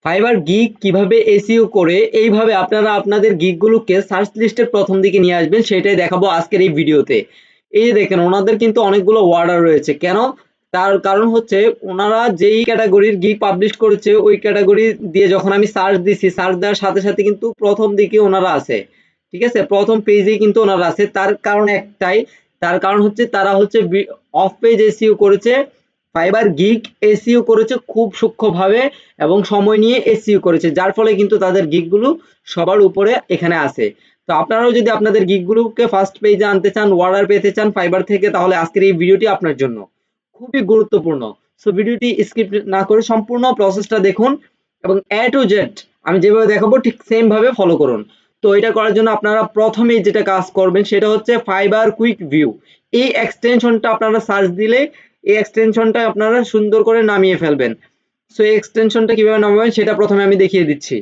Fibre gig কিভাবে SEO করে এইভাবে আপনারা আপনাদের গিগগুলোকে সার্চ লিস্টের প্রথম দিকে নিয়ে আসবেন সেটাই দেখাবো আজকের এই ভিডিওতে। এই যে দেখেন ওনাদের কিন্তু অনেকগুলো অর্ডার রয়েছে, কেন? তার কারণ হচ্ছে ওনারা যেই ক্যাটাগরির গিগ পাবলিশ করেছে ওই ক্যাটাগরি দিয়ে যখন আমি সার্চ দিছি, সার্চ দেওয়ার সাথে সাথে কিন্তু প্রথম দিকে ওনারা আছে, ঠিক আছে, প্রথম পেজেই কিন্তু ওনারা আছে। তার কারণ একটাই, তার কারণ হচ্ছে তারা হচ্ছে অফ পেজ এসইও করেছে, ফাইবার গিগ এসইও করেছে খুব সূক্ষ্মভাবে এবং সময় নিয়ে এসইও করেছে, যার ফলে কিন্তু তাদের গিগগুলো সবার উপরে এখানে আসে। তো আপনারাও যদি আপনাদের গিগগুলোকে ফার্স্ট পেজে আনতে চান, অর্ডার পেতে চান ফাইবার থেকে, তাহলে আজকের এই ভিডিওটি আপনার জন্য খুবই গুরুত্বপূর্ণ। সো ভিডিওটি স্কিপ না করে সম্পূর্ণ প্রসেসটা দেখুন এবং এ টু জেড আমি যেভাবে দেখাবো ঠিক সেম ভাবে ফলো করুন। তো এটা করার জন্য আপনারা প্রথমেই যেটা কাজ করবেন সেটা হচ্ছে ফাইবার কুইক ভিউ। এই এক্সটেনশনটা আপনারা সার্চ দিলে এই এক্সটেনশনটা আপনারা সুন্দর করে নামিয়ে ফেলবেন। সো এই এক্সটেনশনটা কিভাবে নামাবেন সেটা প্রথমে আমি দেখিয়ে দিচ্ছি।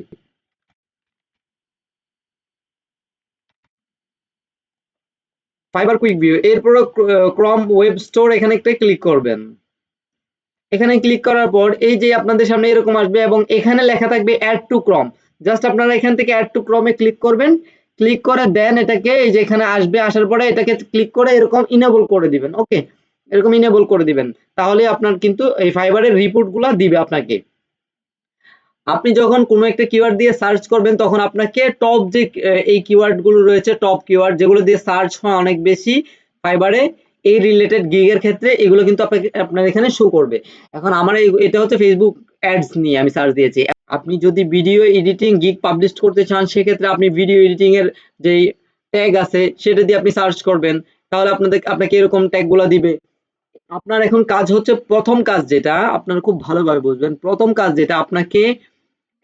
ফাইবার কুইক ভিউ, এরপর ক্রম ওয়েব স্টোর এখানে একটা ক্লিক করবেন। এখানে ক্লিক করার পর এই যে আপনাদের সামনে এরকম আসবে এবং এখানে লেখা থাকবে অ্যাড টু ক্রম। জাস্ট আপনারা এখান থেকে অ্যাড টু ক্রমে ক্লিক করবেন। ক্লিক করে দেন এটাকে, এই যে এখানে আসবে, আসার পরে এটাকে ক্লিক করে এরকম ইনেবল করে দিবেন। ওকে, এরকম ইনেবল করে দিবেন, তাহলে আপনার কিন্তু এই ফাইবারের রিপোর্টগুলো দিবে আপনাকে। আপনি যখন কোনো একটা কিওয়ার্ড দিয়ে সার্চ করবেন তখন আপনাকে টপ যে এই কিওয়ার্ড গুলো রয়েছে, টপ কিওয়ার্ড যেগুলো দিয়ে সার্চ হয় অনেক বেশি ফাইবারে এই রিলেটেড গিগের ক্ষেত্রে, এগুলো কিন্তু আপনাকে আপনার এখানে শো করবে। এখন আমার এটা হচ্ছে ফেসবুক অ্যাডস নিয়ে আমি সার্চ দিয়েছি। আপনি যদি ভিডিও এডিটিং গিগ পাবলিশ করতে চান সেক্ষেত্রে আপনি ভিডিও এডিটিং এর যে ট্যাগ আছে সেটা দিয়ে আপনি সার্চ করবেন, তাহলে আপনাকে এরকম ট্যাগ গুলা দিবে। আপনার এখন কাজ হচ্ছে, প্রথম কাজ যেটা আপনারা খুব ভালোভাবে বুঝবেন, প্রথম কাজ যেটা আপনাকে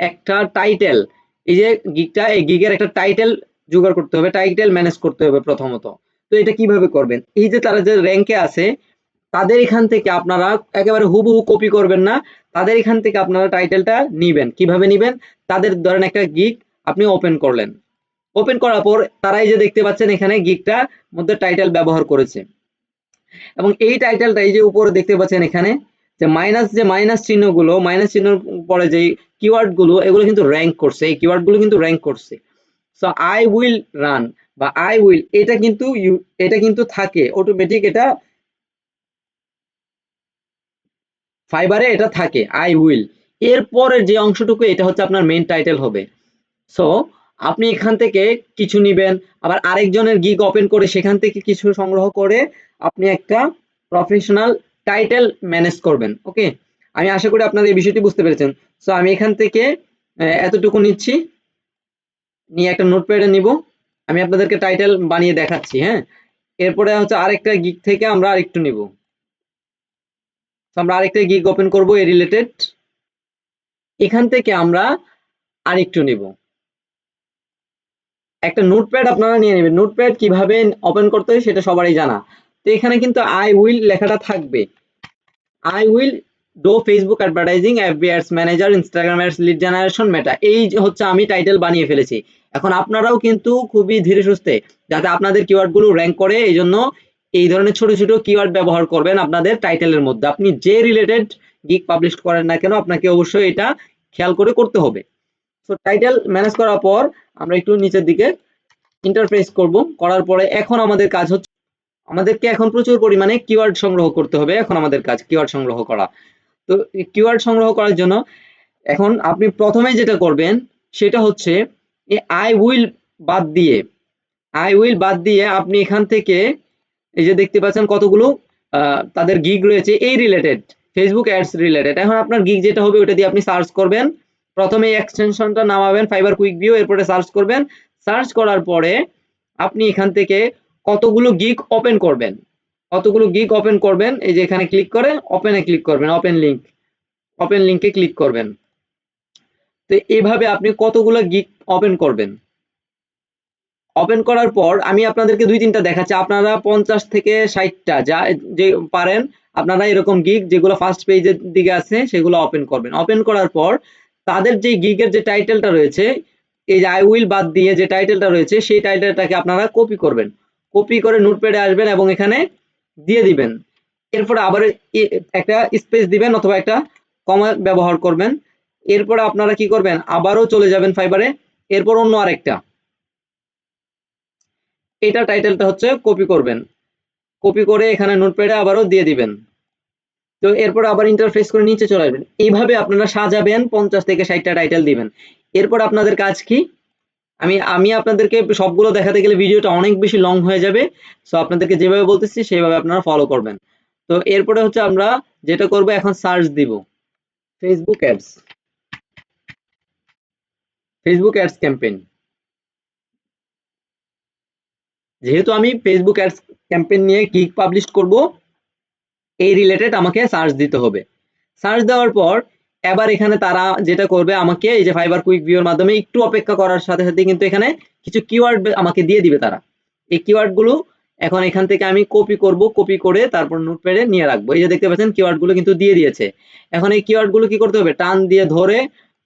একটা টাইটেল, এই যে গিগটা, এই গিগের একটা টাইটেল জোগাড় করতে হবে, টাইটেল ম্যানেজ করতে হবে প্রথমত। তো এটা কিভাবে করবেন, এই যে তারা যে র্যাঙ্কে আছে তাদের এখান থেকে আপনারা একেবারে হুবহু কপি করবেন না, তাদের এখান থেকে আপনারা টাইটেলটা নিবেন। কিভাবে নিবেন, তাদের ধরেন একটা গিগ আপনি ওপেন করলেন, ওপেন করার পর তারা এই যে দেখতে পাচ্ছেন এখানে গিগটার মধ্যে টাইটেল ব্যবহার করেছে এবং এই টাইটেলটা এই যে উপরে দেখতে পাচ্ছেন এখানে যে মাইনাস চিহ্নগুলো, মাইনাস চিহ্নের পরে যে কিওয়ার্ড গুলো, এগুলো কিন্তু র্যাঙ্ক করছে, এই কিওয়ার্ড গুলো কিন্তু র্যাঙ্ক করছে। সো আই উইল রান বা আই উইল, এটা কিন্তু থাকে অটোমেটিক, এটা ফাইবারে এটা থাকে আই উইল। এরপরের যে অংশটুকু এটা হচ্ছে আপনার মেইন টাইটেল হবে। সো আপনি এখান থেকে কিছু নিবেন, আবার আরেকজনের গিগ ওপেন করে সেখান থেকে কিছু সংগ্রহ করে আপনি একটা প্রফেশনাল টাইটেল ম্যানেজ করবেন। ওকে, আমি আশা করি আপনারা এই বিষয়টি বুঝতে পেরেছেন। সো আমি এখান থেকে এতটুকু নিচ্ছি, নিয়ে একটা নোটপ্যাডে নিব, আমি আপনাদেরকে টাইটেল বানিয়ে দেখাচ্ছি। হ্যাঁ, এরপরে হচ্ছে আরেকটা গিগ থেকে আমরা আরেকটু নিব। আমরা আরেকটা গিগ ওপেন করব এই রিলেটেড, এখান থেকে আমরা আরেকটু নিব। একটা নোটপ্যাড আপনারা নিয়ে নেবেন। নোটপ্যাড কিভাবে ওপেন করতে হয় সেটা সবারই জানা। তো এখানে কিন্তু আই উইল লেখাটা থাকবে। I will do Facebook advertising, FB ads manager, Instagram ads, lead generation, Meta, এই হচ্ছে আমি টাইটেল বানিয়ে ফেলেছি। এখন আপনারাও কিন্তু খুবই ধীরে সুস্থে যাতে আপনাদের কিওয়ার্ড গুলো র্যাঙ্ক করে, এই জন্য এই ধরনের ছোট ছোট কিওয়ার্ড ব্যবহার করবেন আপনাদের টাইটেলের মধ্যে। আপনি যে রিলেটেড গিগ পাবলিশ করেন না কেন আপনাকে অবশ্যই এটা খেয়াল করে করতে হবে। তো টাইটেল ম্যানেজ করার পর আমরা একটু নিচের দিকে ইন্টারফেস করব, করার পরে এখন আমাদের কাজ হচ্ছে আমাদেরকে এখন প্রচুর পরিমাণে কিওয়ার্ড সংগ্রহ করতে হবে। এখন আমাদের কাজ কিওয়ার্ড সংগ্রহ করা। তো কিওয়ার্ড সংগ্রহ করার জন্য এখন আপনি প্রথমে যেটা করবেন সেটা হচ্ছে এই আই উইল বাদ দিয়ে আপনি এখান থেকে এই যে দেখতে পাচ্ছেন কতগুলো তাদের গিগ রয়েছে এই রিলেটেড, ফেসবুক অ্যাডস রিলেটেড। এখন আপনার গিগ যেটা হবে ওটা দিয়ে আপনি সার্চ করবেন, প্রথমে এই এক্সটেনশনটা নামাবেন ফাইবার কুইক ভিউ, এরপরে সার্চ করবেন। সার্চ করার পরে আপনি এখান থেকে কতগুলো গিগ ওপেন করবেন, কতগুলো গিগ ওপেন করবেন, এই যে এখানে ক্লিক করে ওপেনে ক্লিক করবেন, ওপেন লিংকে ক্লিক করবেন। তো এইভাবে আপনি কতগুলো গিগ ওপেন করবেন। ওপেন করার পর আমি আপনাদেরকে ২-৩টা দেখাচ্ছি, আপনারা ৫০ থেকে ৬০টা যা যে পারেন আপনারা এরকম গিগ যেগুলো ফার্স্ট পেজের দিকে আছে সেগুলো ওপেন করবেন। ওপেন করার পর তাদের যে গিগের যে টাইটেলটা রয়েছে, এই যে আই উইল বাদ দিয়ে যে টাইটেলটা রয়েছে সেই টাইটেলটাকে আপনারা কপি করবেন। কপি করে নোটপ্যাডে আসবেন এবং এখানে দিয়ে দিবেন। এরপরে আবার একটা স্পেস দিবেন অথবা একটা কমা ব্যবহার করবেন। এরপরে আপনারা কি করবেন, আবারও চলে যাবেন ফাইবারে, এরপর অন্য আরেকটা, এটা টাইটেলটা হচ্ছে কপি করবেন, কপি করে এখানে নোটপ্যাডে আবারও দিয়ে দিবেন। তো এরপর আবার ইন্টারফেস করে নিচে চলে আসবেন। এইভাবে আপনারা সাজাবেন, 50 থেকে 60টা টাইটেল দিবেন। এরপর আপনাদের কাজ কি, আমি আপনাদেরকে সবগুলো দেখাতে গেলে ভিডিওটা অনেক বেশি লং হয়ে যাবে। সো আপনাদেরকে যেভাবে বলতেছি সেভাবে আপনারা ফলো করবেন। তো এরপরে হচ্ছে আমরা যেটা করব, এখন সার্চ দিব Facebook ads, Facebook ads campaign. যেহেতু আমি ফেসবুক অ্যাডস ক্যাম্পেইন নিয়ে গিগ পাবলিশ করব, এই রিলেটেড আমাকে সার্চ দিতে হবে। সার্চ দেওয়ার পর এবার এখানে তারা যেটা করবে, আমাকে এই যে ফাইবার কুইক ভিউর মাধ্যমে একটু অপেক্ষা করার সাথে সাথে কিন্তু এখানে কিছু কিওয়ার্ড আমাকে দিয়ে দিবে তারা। এই কিওয়ার্ড গুলো এখন এখান থেকে আমি কপি করব, কপি করে তারপর নোটপ্যাডে নিয়ে রাখবো। এই যে দেখতে পাচ্ছেন কিওয়ার্ড গুলো কিন্তু দিয়ে দিয়েছে। এখন এই কিওয়ার্ড গুলো কি করতে হবে, টান দিয়ে ধরে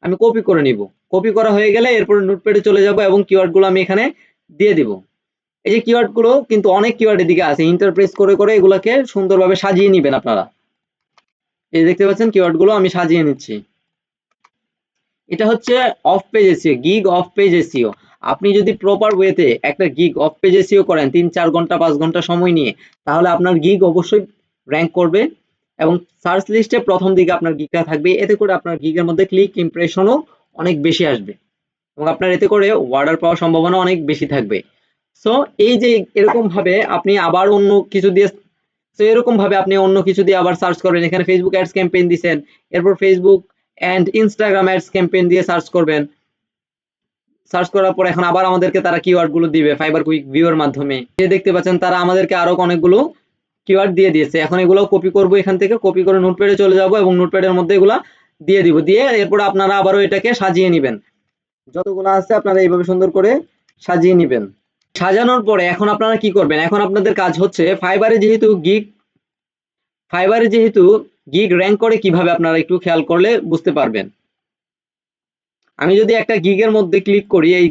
আমি কপি করে নিব। কপি করা হয়ে গেলে এরপর নোটপ্যাডে চলে যাব এবং কিওয়ার্ড গুলো আমি এখানে দিয়ে দিব। এই যে কিওয়ার্ড গুলো কিন্তু অনেক কিওয়ার্ড এদিকে আছে, ইন্টারপ্রেস করে করে এগুলাকে সুন্দরভাবে সাজিয়ে নিবেন আপনারা। এই দেখতে পাচ্ছেন কিওয়ার্ড গুলো আমি সাজিয়ে নিচ্ছি। এটা হচ্ছে of page SEO, gig of page SEO. আপনি যদি প্রপার ওয়েতে একটা গিগ অফ পেজ এসইও করেন 3-4 ঘন্টা 5 ঘন্টা সময় নিয়ে, তাহলে আপনার গিগ অবশ্যই র‍্যাঙ্ক করবে এবং সার্চ লিস্টে প্রথম দিকে আপনার গিগটা থাকবে। এতে করে আপনার গিগের মধ্যে ক্লিক ইমপ্রেশনও অনেক বেশি আসবে এবং আপনার এতে করে অর্ডার পাওয়ার সম্ভাবনা অনেক বেশি থাকবে। সো এই যে এরকম ভাবে আপনি আবার অন্য কিছু দিয়ে, তো এরকম ভাবে আপনি অন্য কিছু দিয়ে আবার সার্চ করবেন। এখানে ফেসবুক অ্যাডস ক্যাম্পেইন দিবেন, এরপর Facebook and Instagram ads campaign দিয়ে সার্চ করবেন। সার্চ করার পর এখন আবার আমাদেরকে তারা কিওয়ার্ড গুলো দিবে ফাইবার কুইক ভিউর মাধ্যমে। যে দেখতে পাচ্ছেন তারা আমাদেরকে আরো অনেকগুলো কিওয়ার্ড দিয়ে দিয়েছে। এখন এগুলো কপি করব, এখান থেকে কপি করে নোটপ্যাডে চলে যাব এবং নোটপ্যাডের মধ্যে এগুলা দিয়ে দিব। দিয়ে এরপর আপনারা আবারও এটাকে সাজিয়ে নেবেন। যতগুলো আছে আপনারা এইভাবে সুন্দর করে সাজিয়ে নেবেন। সাজানোর পরে এখন আপনারা কি করবেন, এখন আপনাদের কাজ হচ্ছে ফাইবারে যেহেতু গিগ র‍্যাঙ্ক করে কিভাবে আপনারা একটু খেয়াল করলে বুঝতে পারবেন। আমি যদি একটা গিগের মধ্যে ক্লিক করি, এই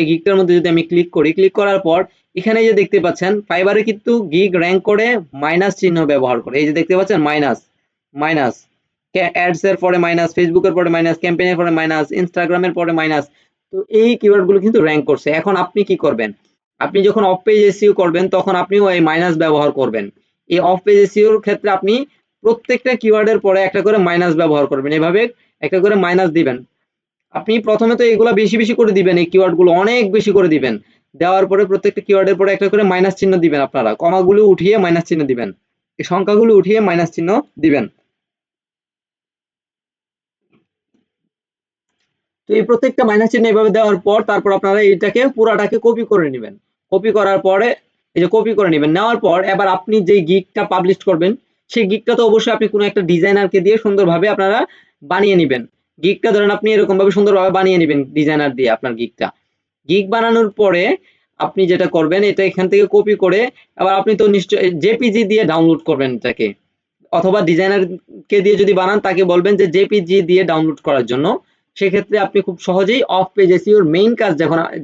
গিগটার মধ্যে যদি আমি ক্লিক করি, ক্লিক করার পর এখানে যে দেখতে পাচ্ছেন ফাইবারে কিন্তু গিগ র‍্যাঙ্ক করে মাইনাস চিহ্ন ব্যবহার করে। এই যে দেখতে পাচ্ছেন মাইনাস, মাইনাস অ্যাডস এর পরে মাইনাস, ফেসবুকের পরে মাইনাস, ক্যাম্পেইনের পরে মাইনাস, ইনস্টাগ্রামের পরে মাইনাস। তো এই কিওয়ার্ড গুলো কিন্তু র‍্যাঙ্ক করছে। এখন আপনি কি করবেন, আপনি যখন অফ পেজ এসইও করবেন তখন আপনিও এই মাইনাস ব্যবহার করবেন। এই অফ পেজ এসইওর ক্ষেত্রে আপনি প্রত্যেকটা কিওয়ার্ডের পরে একটা করে মাইনাস ব্যবহার করবেন। এভাবে একটা করে মাইনাস দিবেন। আপনি প্রথমে তো এগুলা বেশি বেশি করে দিবেন, এই কিওয়ার্ড গুলো অনেক বেশি করে দিবেন। দেওয়ার পরে প্রত্যেকটা কিওয়ার্ডের পরে একটা করে মাইনাস চিহ্ন দিবেন। আপনারা কমাগুলো উঠিয়ে মাইনাস চিহ্ন দিবেন, এই সংখ্যাগুলো উঠিয়ে মাইনাস চিহ্ন দিবেন। তো এই প্রত্যেকটা মাইনাস চিহ্ন এভাবে দেওয়ার পর তারপর আপনারা এইটাকে পুরাটাকে কপি করে নেবেন। কপি করার পরে এই যে কপি করে নেবেন, নেওয়ার পর এবার আপনি যে গিগটা পাবলিশ করবেন সেই গিগটা তো অবশ্যই আপনি কোনো একটা ডিজাইনারকে দিয়ে সুন্দরভাবে আপনারা বানিয়ে নেবেন। গিগটা ধরেন আপনি এরকম ভাবে সুন্দরভাবে বানিয়ে নেবেন ডিজাইনার দিয়ে আপনার গিগটা। গিগ বানানোর পরে আপনি যেটা করবেন, এটা এখান থেকে কপি করে আবার আপনি তো নিশ্চয়ই জেপিজি দিয়ে ডাউনলোড করবেন এটাকে, অথবা ডিজাইনারকে দিয়ে যদি বানান তাকে বলবেন যে জেপিজি দিয়ে ডাউনলোড করার জন্য। সেক্ষেত্রে আপনি খুব সহজেই অফ পেজ এসইওর মেইন কাজ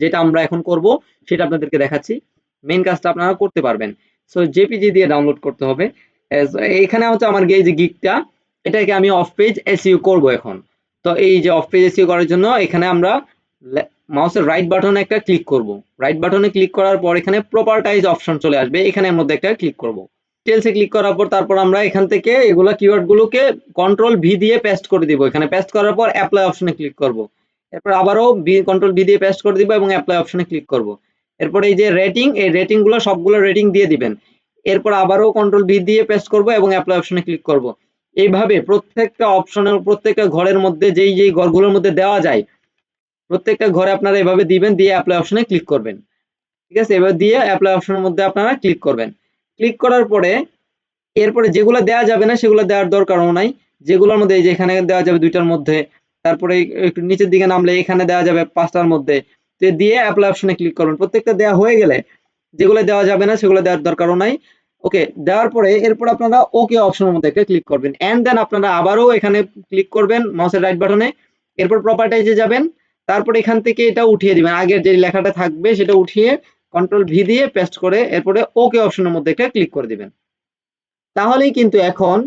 যেটা আমরা এখন করব সেটা আপনাদেরকে দেখাচ্ছি। মেইন কাজটা আপনারা করতে পারবেন। সো জেপিজি দিয়ে ডাউনলোড করতে হবে। এখানে হচ্ছে আমার এই যে গিগটা, এটাকে আমি অফ পেজ এসইও করব এখন। তো এই যে অফ পেজ এসইও করার জন্য এখানে আমরা মাউসের রাইট বাটনে একটা ক্লিক করব। রাইট বাটনে ক্লিক করার পর এখানে প্রপার্টাইজ অপশন চলে আসবে, এখানের মধ্যে একটা ক্লিক করব। ডিটেইলসে ক্লিক করার পর তারপর আমরা এখান থেকে এগুলা কিওয়ার্ড গুলোকে কন্ট্রোল ভি দিয়ে পেস্ট করে দিব। এখানে পেস্ট করার পর অ্যাপ্লাই অপশনে ক্লিক করব। এরপর আবারও কন্ট্রোল ভি দিয়ে পেস্ট করে দিব এবং অ্যাপ্লাই অপশনে ক্লিক করব। এরপর এই যে রেটিং, এই রেটিং গুলো সবগুলো রেটিং দিয়ে দিবেন। এরপর আবারও কন্ট্রোল ভি দিয়ে পেস্ট করব এবং অ্যাপ্লাই অপশনে ক্লিক করব। এইভাবে প্রত্যেকটা অপশনের প্রত্যেকটা ঘরের মধ্যে যেই যেই ঘরগুলোর মধ্যে দেওয়া যায় প্রত্যেকটা ঘরে আপনারা এভাবে দিবেন, দিয়ে অ্যাপ্লাই অপশনে ক্লিক করবেন। ঠিক আছে, এবার দিয়ে অ্যাপ্লাই অপশনের মধ্যে আপনারা ক্লিক করবেন। ক্লিক করার পরে এরপরে যেগুলো দেওয়া যাবে না সেগুলো দেওয়ার দরকারও নাই। যেগুলোর মধ্যে এই যে এখানে দেওয়া যাবে 2টার মধ্যে, তারপরে একটু নিচের দিকে নামলে এখানে দেওয়া যাবে 5টার মধ্যে। তো দিয়ে অ্যাপ্লাই অপশনে ক্লিক করবেন। প্রত্যেকটা দেওয়া হয়ে গেলে যেগুলো দেওয়া যাবে না সেগুলো দেওয়ার দরকারও নাই। ওকে, দেওয়ার পরে এরপর আপনারা ওকে অপশনের মধ্যে একটা ক্লিক করবেন এন্ড দেন আপনারা আবারও এখানে ক্লিক করবেন মাউসের রাইট বাটনে। এরপর প্রপার্টাইজে যাবেন, তারপর এখান থেকে এটা উঠিয়ে দিবেন, আগের যে লেখাটা থাকবে সেটা উঠিয়ে কন্ট্রোল ভি দিয়ে পেস্ট করে এরপরে ওকে অপশনের মধ্যে একটা ক্লিক করে দিবেন। তাহলেই কিন্তু এখন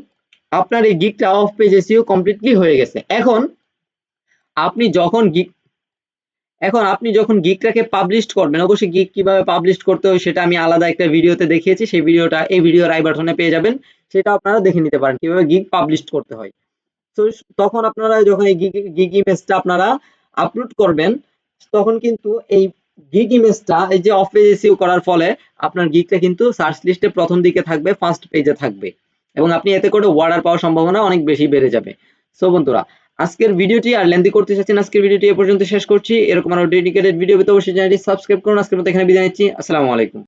আপনার এই গিগটা অফ পেজ এসইও কমপ্লিটলি হয়ে গেছে। এখন আপনি যখন এখন আপনি যখন গিগটাকে পাবলিশ করবেন, অবশ্যই গিগ কিভাবে পাবলিশ করতে হয় সেটা আমি আলাদা একটা ভিডিওতে দেখিয়েছি, সেই ভিডিওটা এই ভিডিওর আই বাটনে পেয়ে যাবেন, সেটা আপনারা দেখে নিতে পারেন কিভাবে গিগ পাবলিশ করতে হয়। তো তখন আপনারা যখন এই গিগ ইমেজটা আপনারা আপলোড করবেন, তখন কিন্তু এই গিগ ইমেজটা এই যে অফ পেজ এসইও করার ফলে আপনার গিগটা কিন্তু সার্চ লিস্টে প্রথম দিকে থাকবে, ফার্স্ট পেজে থাকবে, এবং আপনি এতে করে অর্ডার পাওয়ার সম্ভাবনা অনেক বেশি বেড়ে যাবে। সো বন্ধুরা, আজকের ভিডিওটি আর লেন্দি করতে চাচ্ছি না, আজকের ভিডিওটি এ পর্যন্ত শেষ করছি। এরকম আরো ডেডিকেটেড ভিডিও পেতে অবশ্যই চ্যানেলটি সাবস্ক্রাইব করুন। আজকের মতো এখানে বিদায় নিচ্ছি। আসসালামু আলাইকুম।